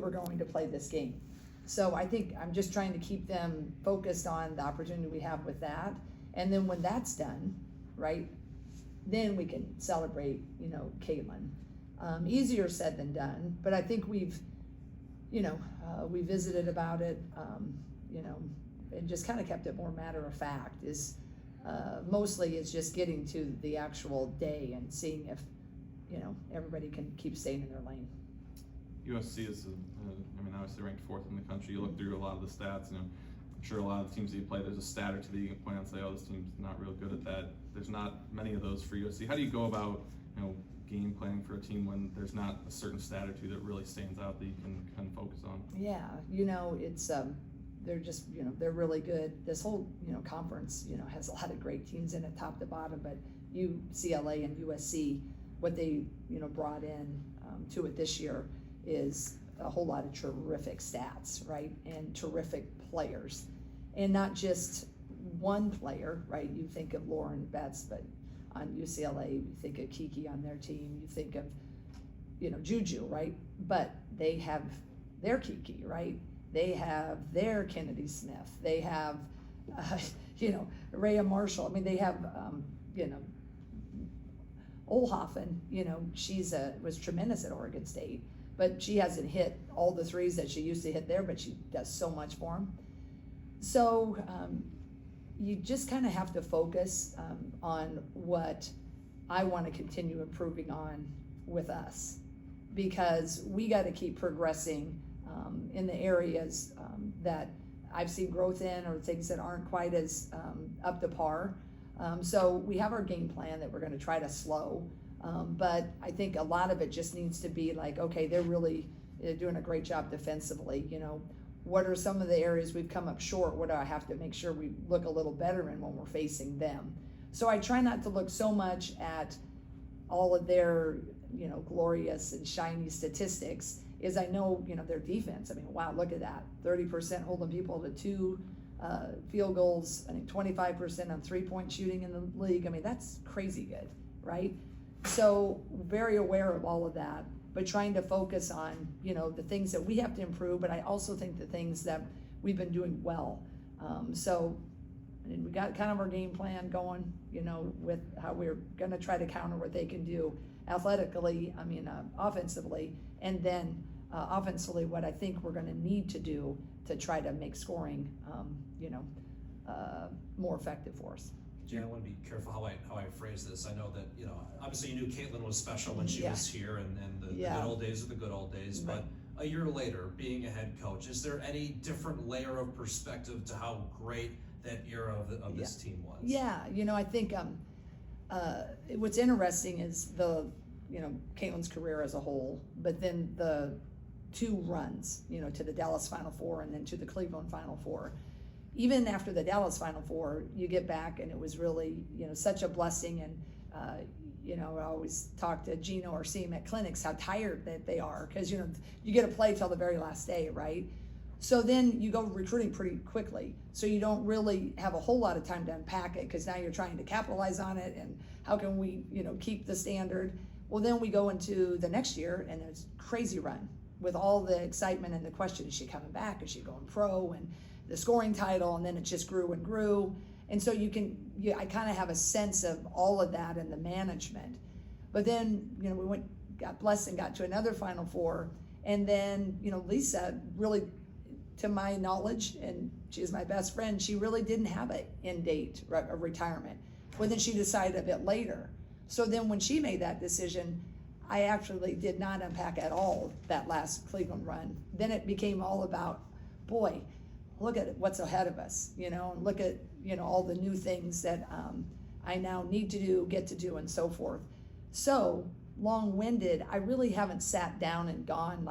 we're going to play this game. So I think I'm just trying to keep them focused on the opportunity we have with that. And then when that's done, right, then we can celebrate, Caitlin. Easier said than done, but I think we visited about it, and just kind of kept it more matter of fact. Mostly it's just getting to the actual day and seeing if, everybody can keep staying in their lane. USC is, obviously ranked 4th in the country. You look through a lot of the stats, and I'm sure a lot of the teams that you play, there's a stat or two that you can point out and say, oh, this team's not real good at that. There's not many of those for USC. How do you go about, game planning for a team when there's not a certain stat or two that really stands out that you can kind of focus on? Yeah, it's they're just, they're really good. This whole, conference, has a lot of great teams in it, top to bottom, but UCLA and USC, what they, brought in to it this year is a whole lot of terrific stats, right? And terrific players. And not just one player, right? You think of Lauren Betts, but on UCLA, you think of Kiki on their team, you think of, Juju, right? But they have their Kiki, right? They have their Kennedy Smith. They have, Rhea Marshall. I mean, they have, Olhoffen, was tremendous at Oregon State, but she hasn't hit all the threes that she used to hit there, but she does so much for them. So you just kind of have to focus on what I want to continue improving on with us, because we got to keep progressing in the areas that I've seen growth in, or things that aren't quite as up to par. So we have our game plan that we're going to try to slow, but I think a lot of it just needs to be like, okay, they're doing a great job defensively. What are some of the areas we've come up short? What do I have to make sure we look a little better in when we're facing them? So I try not to look so much at all of their, glorious and shiny statistics, is I know, their defense. I mean, wow, look at that. 30% holding people to 2 field goals. I think 25% on 3-point shooting in the league. I mean, that's crazy good, right? So very aware of all of that, but trying to focus on, the things that we have to improve, but I also think the things that we've been doing well. And we got kind of our game plan going, with how we're going to try to counter what they can do athletically, offensively, and then offensively, what I think we're going to need to do to try to make scoring, more effective for us. Jan, I want to be careful how I phrase this. I know that, obviously you knew Caitlin was special when she was here, and the good old days are the good old days, right. But a year later, being a head coach, is there any different layer of perspective to how great that era of this team was? Yeah, I think what's interesting is Caitlin's career as a whole, but then the 2 runs, to the Dallas Final Four and then to the Cleveland Final Four. Even after the Dallas Final Four, you get back and it was really, such a blessing. And, I always talk to Gino or see him at clinics, how tired that they are, because, you get to play till the very last day, right? So then you go recruiting pretty quickly. So you don't really have a whole lot of time to unpack it, because now you're trying to capitalize on it and how can we, keep the standard. Well, then we go into the next year and it's a crazy run with all the excitement and the question, is she coming back? Is she going pro? And the scoring title, and then it just grew and grew. And so I kind of have a sense of all of that and the management. But then, we got blessed and got to another Final Four. And then, Lisa really, to my knowledge, and she's my best friend, she really didn't have an end date of retirement. But then she decided a bit later. So then when she made that decision, I actually did not unpack at all that last Cleveland run. Then it became all about, boy, look at what's ahead of us, and look at, all the new things that I now need to do, get to do, and so forth. So long-winded, I really haven't sat down and gone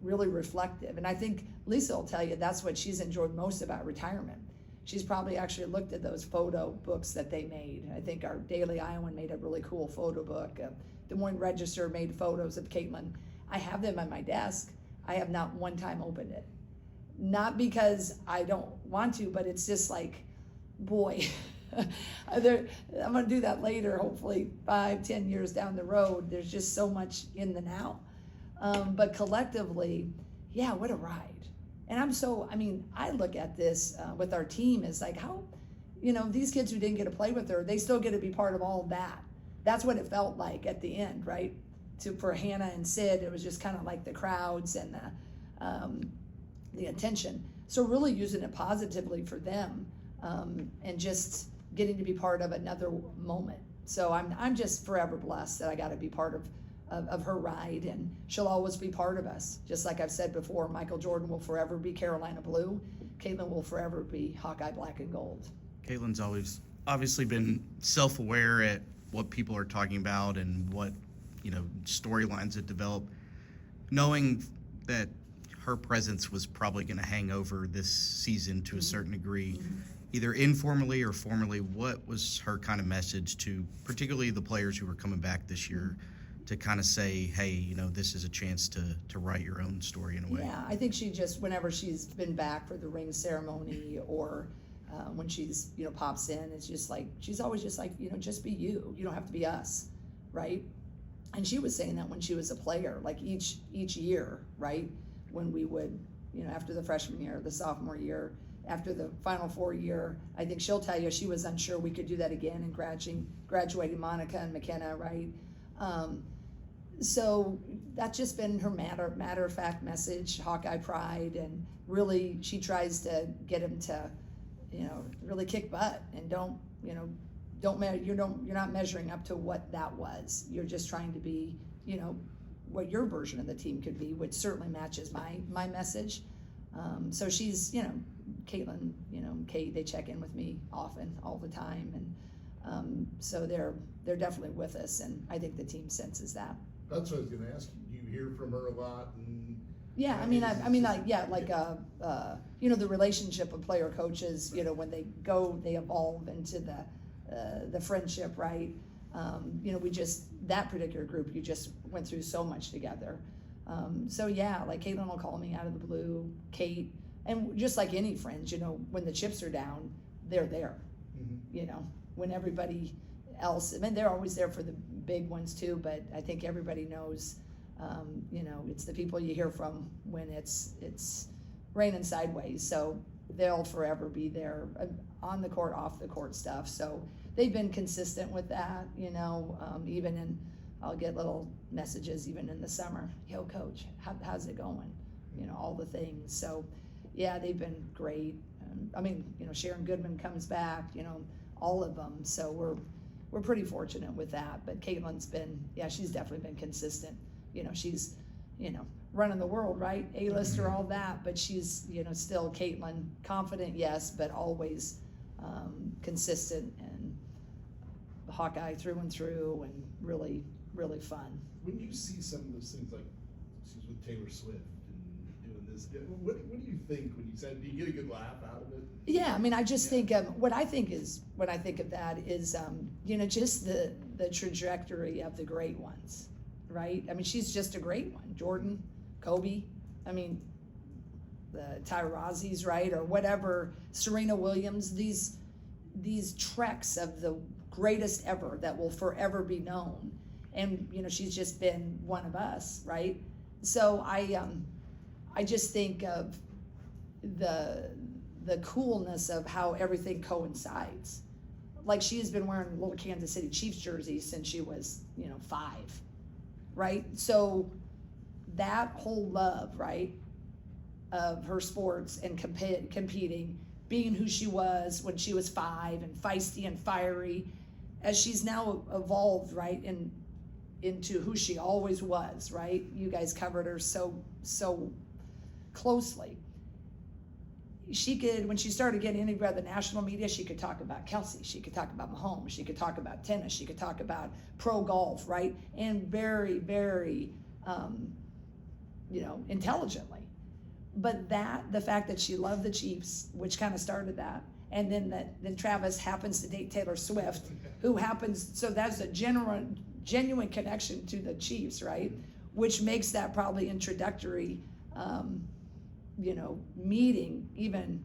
really reflective. And I think Lisa will tell you that's what she's enjoyed most about retirement. She's probably actually looked at those photo books that they made. I think our Daily Iowan made a really cool photo book. Des Moines Register made photos of Caitlin. I have them on my desk. I have not one time opened it. Not because I don't want to, but it's just like, boy, I'm gonna do that later, hopefully 5-10 years down the road. There's just so much in the now. But collectively, yeah, what a ride. And I look at this with our team as like how, these kids who didn't get to play with her, they still get to be part of all of that. That's what it felt like at the end, right? For Hannah and Sid, it was just kind of like the crowds and the attention. So really using it positively for them, and just getting to be part of another moment. So I'm just forever blessed that I got to be part of her ride, and she'll always be part of us. Just like I've said before, Michael Jordan will forever be Carolina Blue. Caitlin will forever be Hawkeye Black and Gold. Caitlin's always obviously been self-aware at what people are talking about and what, storylines that develop. Knowing that her presence was probably going to hang over this season to a certain degree, either informally or formally, what was her kind of message to particularly the players who were coming back this year to kind of say, hey, this is a chance to write your own story in a way? Yeah, I think she just, whenever she's been back for the ring ceremony or when she's, pops in, it's just like, she's always just like, just be you. You don't have to be us, right? And she was saying that when she was a player, like each year, right? When we would, after the freshman year, the sophomore year, after the Final Four year, I think she'll tell you she was unsure we could do that again in graduating Monica and McKenna, right? So that's just been her matter of fact message, Hawkeye pride, and really she tries to get him to, really kick butt and you're not measuring up to what that was. You're just trying to be, what your version of the team could be, which certainly matches my message. So she's, Caitlin, Kate, they check in with me often, all the time, and so they're definitely with us, and I think the team senses that. That's what I was going to ask you. Do you hear from her a lot? And yeah, the relationship of player coaches, when they go, they evolve into the friendship, right? That particular group, you just went through so much together. So yeah, like Caitlin will call me out of the blue, Kate, and just like any friends, when the chips are down, they're there. When everybody else, they're always there for the big ones too, but I think everybody knows, it's the people you hear from when it's raining sideways. So they'll forever be there on the court, off the court stuff. So they've been consistent with that, even I'll get little messages even in the summer. Yo, coach, how's it going? All the things. So yeah, they've been great. Sharon Goodman comes back, all of them. So we're pretty fortunate with that. But Caitlin's she's definitely been consistent. She's, running the world, right? A-lister, all that, but she's, still Caitlin, confident, yes, but always consistent and Hawkeye through and through, and really, really fun. When you see some of those things, like she's with Taylor Swift and doing this, what do you think when you said, do you get a good laugh out of it? Yeah, I just think when I think of that is, just the trajectory of the great ones, right? She's just a great one. Jordan, Kobe, the Tyrazis, right? Or whatever, Serena Williams, these treks of the greatest ever that will forever be known. And, she's just been one of us, right? So I just think of the coolness of how everything coincides. Like she has been wearing a little Kansas City Chiefs jersey since she was, 5, right? So that whole love, right, of her sports and competing, being who she was when she was 5 and feisty and fiery, as she's now evolved, right, into who she always was, right? You guys covered her so closely. She could, when she started getting interviewed by the national media, she could talk about Kelsey, she could talk about Mahomes, she could talk about tennis, she could talk about pro golf, right? And very, very, intelligently. But the fact that she loved the Chiefs, which kind of started that, and then Travis happens to date Taylor Swift, who happens, so that's a genuine connection to the Chiefs, right? Which makes that probably introductory, meeting even,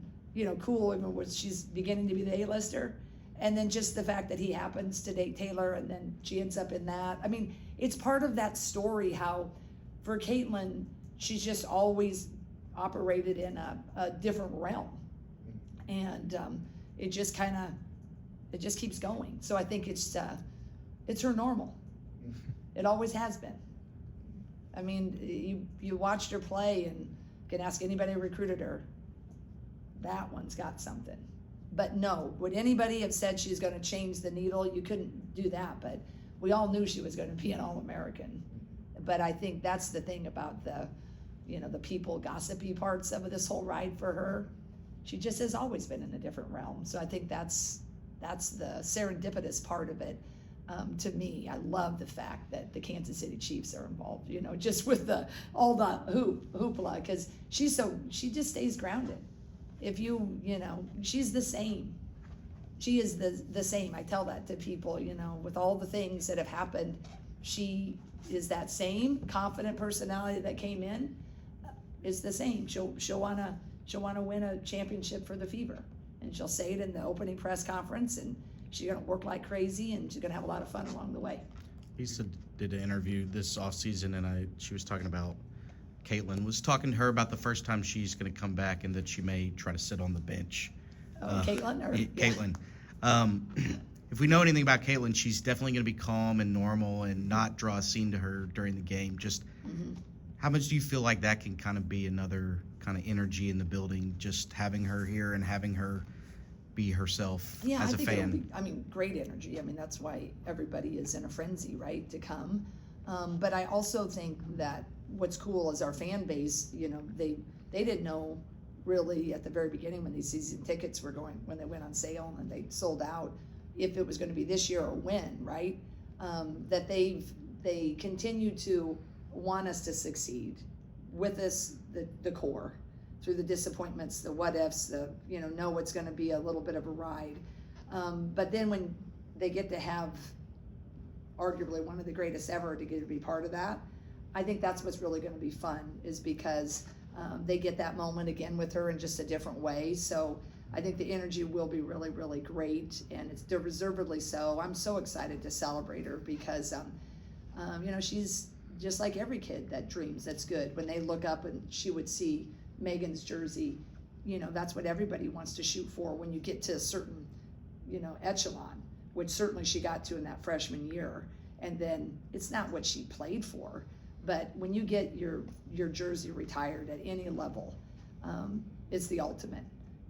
cool, even when she's beginning to be the A-lister. And then just the fact that he happens to date Taylor and then she ends up in that. It's part of that story how for Caitlin, she's just always operated in a different realm. And it just keeps going. So I think it's her normal. It always has been. I mean, you watched her play and can ask anybody who recruited her, that one's got something. But no, would anybody have said she's going to change the needle? You couldn't do that, but we all knew she was going to be an All-American. But I think that's the thing about the people gossipy parts of this whole ride for her. She just has always been in a different realm. So I think that's the serendipitous part of it. To me, I love the fact that the Kansas City Chiefs are involved, just with all the hoopla, because she just stays grounded. If she's the same. She is the same. I tell that to people, with all the things that have happened, she is that same confident personality that came in, is the same. She'll wanna win a championship for the Fever, and she'll say it in the opening press conference, and she's gonna work like crazy, and she's gonna have a lot of fun along the way. Lisa did an interview this off season, and she was talking about Caitlin was talking to her about the first time she's going to come back, and that she may try to sit on the bench. Caitlin? Caitlin. If we know anything about Caitlin, she's definitely going to be calm and normal and not draw a scene to her during the game. Just how much do you feel like that can kind of be another kind of energy in the building, just having her here and having her be herself as a fan? It'll be, great energy. That's why everybody is in a frenzy, right, to come. But I also think that what's cool is our fan base, they didn't know really at the very beginning when these season tickets were when they went on sale and they sold out, if it was going to be this year or when, right? That they continue to want us to succeed with us, the core, through the disappointments, the what ifs, know it's going to be a little bit of a ride. But then when they get to have arguably one of the greatest ever to get to be part of that, I think that's what's really going to be fun, is because they get that moment again with her in just a different way. So I think the energy will be really, really great, and it's deservedly so. I'm so excited to celebrate her because, she's just like every kid that dreams that's good. When they look up and she would see Megan's jersey, that's what everybody wants to shoot for when you get to a certain, echelon, which certainly she got to in that freshman year. And then it's not what she played for, but when you get your jersey retired at any level, it's the ultimate.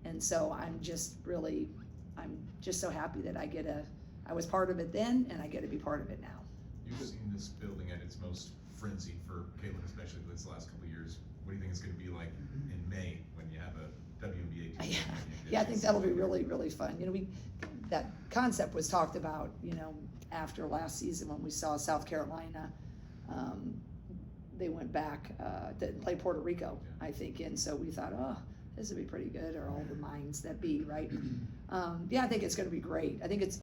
And so I'm just so happy that I was part of it then, and I get to be part of it now. You've seen this building at its most frenzy for Caitlin, especially this last couple of years. What do you think it's going to be like in May when you have a WNBA team? Yeah, I think that'll be really, really fun. That concept was talked about, after last season when we saw South Carolina. They went back to play Puerto Rico, I think, and so we thought, this would be pretty good, or all the minds that be, right? I think it's going to be great. I think it's